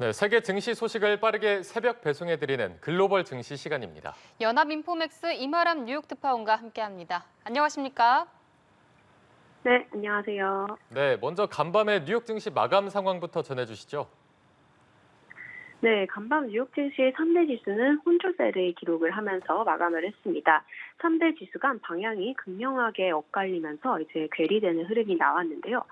네, 세계 증시 소식을 빠르게 새벽 배송해드리는 글로벌 증시 시간입니다. 연합인포맥스 이마람 뉴욕 특파원과 함께합니다. 안녕하십니까? 네, 안녕하세요. 네, 먼저 간밤의 뉴욕 증시 마감 상황부터 전해주시죠. 네, 간밤 뉴욕 증시의 3대 지수는 혼조세를 기록을 하면서 마감을 했습니다. 3대 지수 간 방향이 극명하게 엇갈리면서 이제 괴리되는 흐름이 나왔는데요.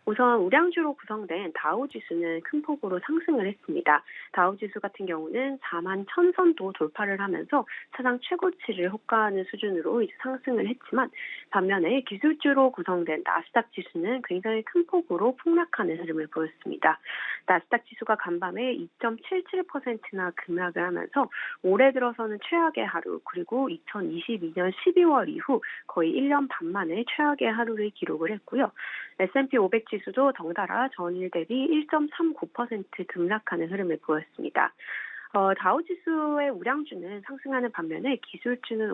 우선 우량주로 구성된 다우 지수는 큰 폭으로 상승을 했습니다. 다우 지수 같은 경우는 4만 1000선도 돌파를 하면서 사상 최고치를 호가하는 수준으로 이제 상승을 했지만 반면에 기술주로 구성된 나스닥 지수는 굉장히 큰 폭으로 폭락하는 흐름을 보였습니다. 나스닥 지수가 간밤에 2.77%나 급락을 하면서 올해 들어서는 최악의 하루, 그리고 2022년 12월 이후 거의 1년 반 만에 최악의 하루를 기록을 했고요. S&P 500 지수도 덩달아 전일 대비 1.39% 급락하는 흐름을 보였습니다. 다우지수의 우량주는 상승하는 반면에 기술주는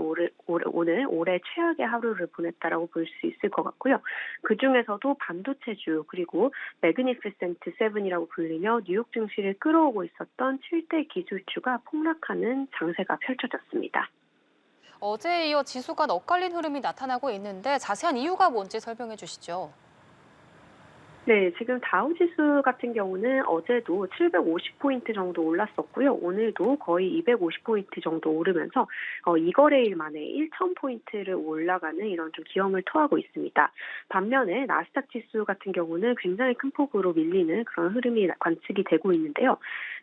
오늘 올해 최악의 하루를 보냈다라고 볼 수 있을 것 같고요. 그 중에서도 반도체주 그리고 매그니피센트 세븐이라고 불리며 뉴욕 증시를 끌어오고 있었던 7대 기술주가 폭락하는 장세가 펼쳐졌습니다. 어제에 이어 지수가 엇갈린 흐름이 나타나고 있는데 자세한 이유가 뭔지 설명해 주시죠. 네, 지금 다우지수 같은 경우는 어제도 750포인트 정도 올랐었고요. 오늘도 거의 250포인트 정도 오르면서 이거래일 만에 1000포인트를 올라가는 이런 좀 기염을 토하고 있습니다. 반면에 나스닥 지수 같은 경우는 굉장히 큰 폭으로 밀리는 그런 흐름이 관측이 되고 있는데요.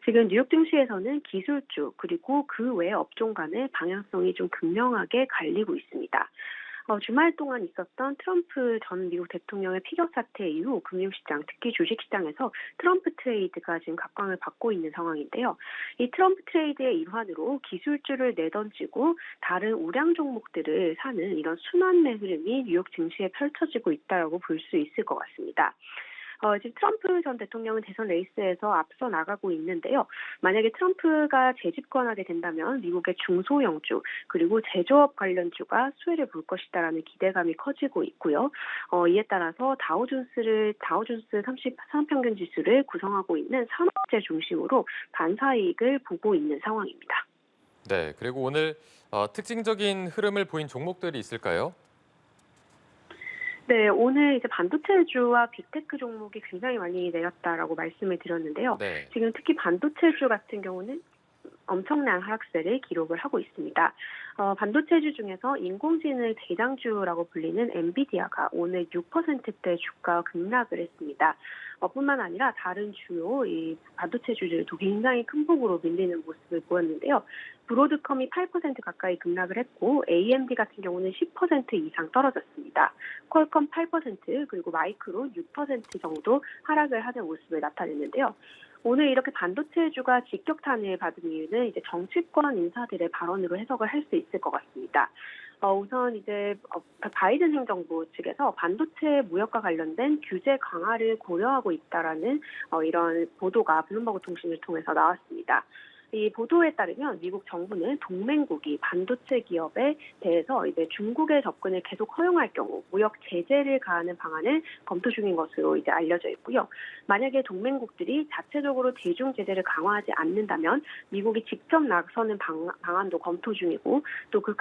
지금 뉴욕 증시에서는 기술주 그리고 그 외 업종 간의 방향성이 좀 극명하게 갈리고 있습니다. 주말 동안 있었던 트럼프 전 미국 대통령의 피격 사태 이후 금융시장, 특히 주식시장에서 트럼프 트레이드가 지금 각광을 받고 있는 상황인데요. 이 트럼프 트레이드의 일환으로 기술주를 내던지고 다른 우량 종목들을 사는 이런 순환매 흐름이 뉴욕 증시에 펼쳐지고 있다고 볼 수 있을 것 같습니다. 지금 트럼프 전 대통령은 대선 레이스에서 앞서 나가고 있는데요. 만약에 트럼프가 재집권하게 된다면 미국의 중소형주 그리고 제조업 관련주가 수혜를 볼 것이다라는 기대감이 커지고 있고요. 이에 따라서 다우존스 30 산업평균 지수를 구성하고 있는 산업재 중심으로 반사이익을 보고 있는 상황입니다. 네, 그리고 오늘 특징적인 흐름을 보인 종목들이 있을까요? 네, 오늘 이제 반도체주와 빅테크 종목이 굉장히 많이 내렸다라고 말씀을 드렸는데요. 네. 지금 특히 반도체주 같은 경우는 엄청난 하락세를 기록을 하고 있습니다. 반도체주 중에서 인공지능 대장주라고 불리는 엔비디아가 오늘 6%대 주가 급락을 했습니다. 뿐만 아니라 다른 주요 이 반도체주들도 굉장히 큰 폭으로 밀리는 모습을 보였는데요. 브로드컴이 8% 가까이 급락을 했고 AMD 같은 경우는 10% 이상 떨어졌습니다. 퀄컴 8% 그리고 마이크로 6% 정도 하락을 하는 모습을 나타냈는데요. 오늘 이렇게 반도체주가 직격탄을 받은 이유는 이제 정치권 인사들의 발언으로 해석을 할 수 있을 것 같습니다. 우선 이제 바이든 행정부 측에서 반도체 무역과 관련된 규제 강화를 고려하고 있다라는 이런 보도가 블룸버그 통신을 통해서 나왔습니다. 이 보도에 따르면 미국 정부는 동맹국이 반도체 기업에 대해서 이제 중국의 접근을 계속 허용할 경우 무역 제재를 가하는 방안을 검토 중인 것으로 이제 알려져 있고요. 만약에 동맹국들이 자체적으로 대중 제재를 강화하지 않는다면 미국이 직접 나서는 방안도 검토 중이고 또 그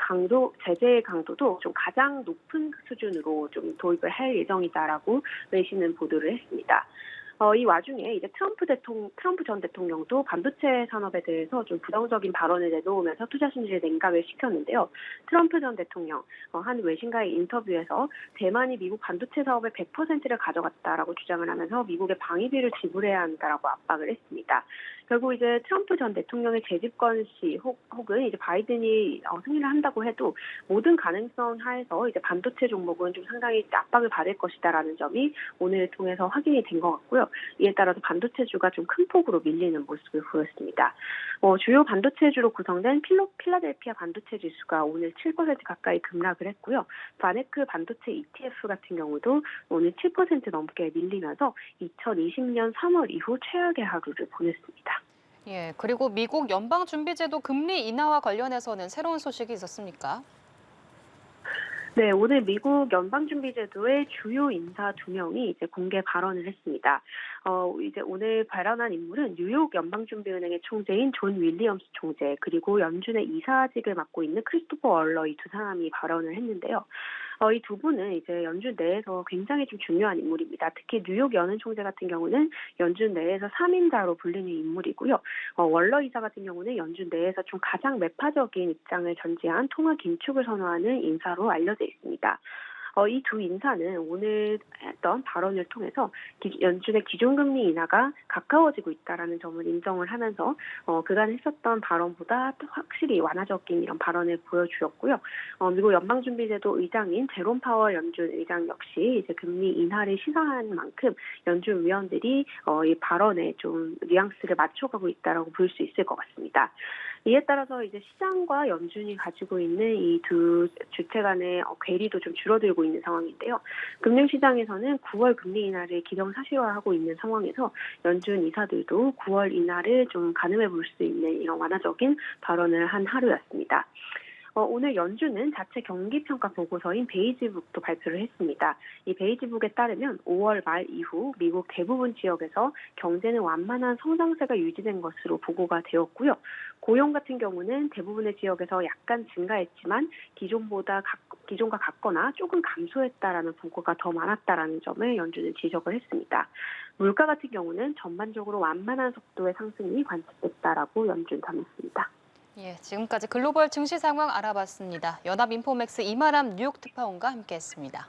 제재의 강도도 좀 가장 높은 수준으로 좀 도입을 할 예정이다라고 외신은 보도를 했습니다. 이 와중에 이제 트럼프 전 대통령도 반도체 산업에 대해서 좀 부정적인 발언을 내놓으면서 투자 심리를 냉각을 시켰는데요. 트럼프 전 대통령 한 외신과의 인터뷰에서 대만이 미국 반도체 사업의 100%를 가져갔다라고 주장을 하면서 미국의 방위비를 지불해야 한다라고 압박을 했습니다. 결국 이제 트럼프 전 대통령의 재집권 시 혹은 이제 바이든이 승리를 한다고 해도 모든 가능성 하에서 이제 반도체 종목은 좀 상당히 압박을 받을 것이다라는 점이 오늘 통해서 확인이 된 것 같고요. 이에 따라서 반도체주가 좀 큰 폭으로 밀리는 모습을 보였습니다. 주요 반도체주로 구성된 필라델피아 반도체 지수가 오늘 7% 가까이 급락을 했고요. 바네크 반도체 ETF 같은 경우도 오늘 7% 넘게 밀리면서 2020년 3월 이후 최악의 하루를 보냈습니다. 예, 그리고 미국 연방준비제도 금리 인하와 관련해서는 새로운 소식이 있었습니까? 네, 오늘 미국 연방준비제도의 주요 인사 2명이 이제 공개 발언을 했습니다. 이제 오늘 발언한 인물은 뉴욕 연방준비은행의 총재인 존 윌리엄스 총재, 그리고 연준의 이사직을 맡고 있는 크리스토퍼 월러, 이 두 사람이 발언을 했는데요. 이 두 분은 이제 연준 내에서 굉장히 좀 중요한 인물입니다. 특히 뉴욕 연은 총재 같은 경우는 연준 내에서 3인자로 불리는 인물이고요. 월러 이사 같은 경우는 연준 내에서 좀 가장 매파적인 입장을 전제한 통화 긴축을 선호하는 인사로 알려져 있습니다. 이 두 인사는 오늘 했던 발언을 통해서 연준의 기존금리 인하가 가까워지고 있다는 점을 인정을 하면서 그간 했었던 발언보다 확실히 완화적인 이런 발언을 보여주었고요. 미국 연방준비제도 의장인 제롬 파월 연준 의장 역시 이제 금리 인하를 시사한 만큼 연준 위원들이 이 발언에 좀 뉘앙스를 맞춰가고 있다라고 볼 수 있을 것 같습니다. 이에 따라서 이제 시장과 연준이 가지고 있는 이 두 주체 간의 괴리도 좀 줄어들고 있는 상황인데요. 금융시장에서는 9월 금리 인하를 기정사실화하고 있는 상황에서 연준 이사들도 9월 인하를 좀 가늠해 볼 수 있는 이런 완화적인 발언을 한 하루였습니다. 오늘 연준은 자체 경기평가 보고서인 베이지북도 발표를 했습니다. 이 베이지북에 따르면 5월 말 이후 미국 대부분 지역에서 경제는 완만한 성장세가 유지된 것으로 보고가 되었고요. 고용 같은 경우는 대부분의 지역에서 약간 증가했지만 기존과 같거나 조금 감소했다라는 보고가 더 많았다라는 점을 연준은 지적을 했습니다. 물가 같은 경우는 전반적으로 완만한 속도의 상승이 관측됐다라고 연준 전했습니다. 예, 지금까지 글로벌 증시 상황 알아봤습니다. 연합인포맥스 이마람 뉴욕 특파원과 함께했습니다.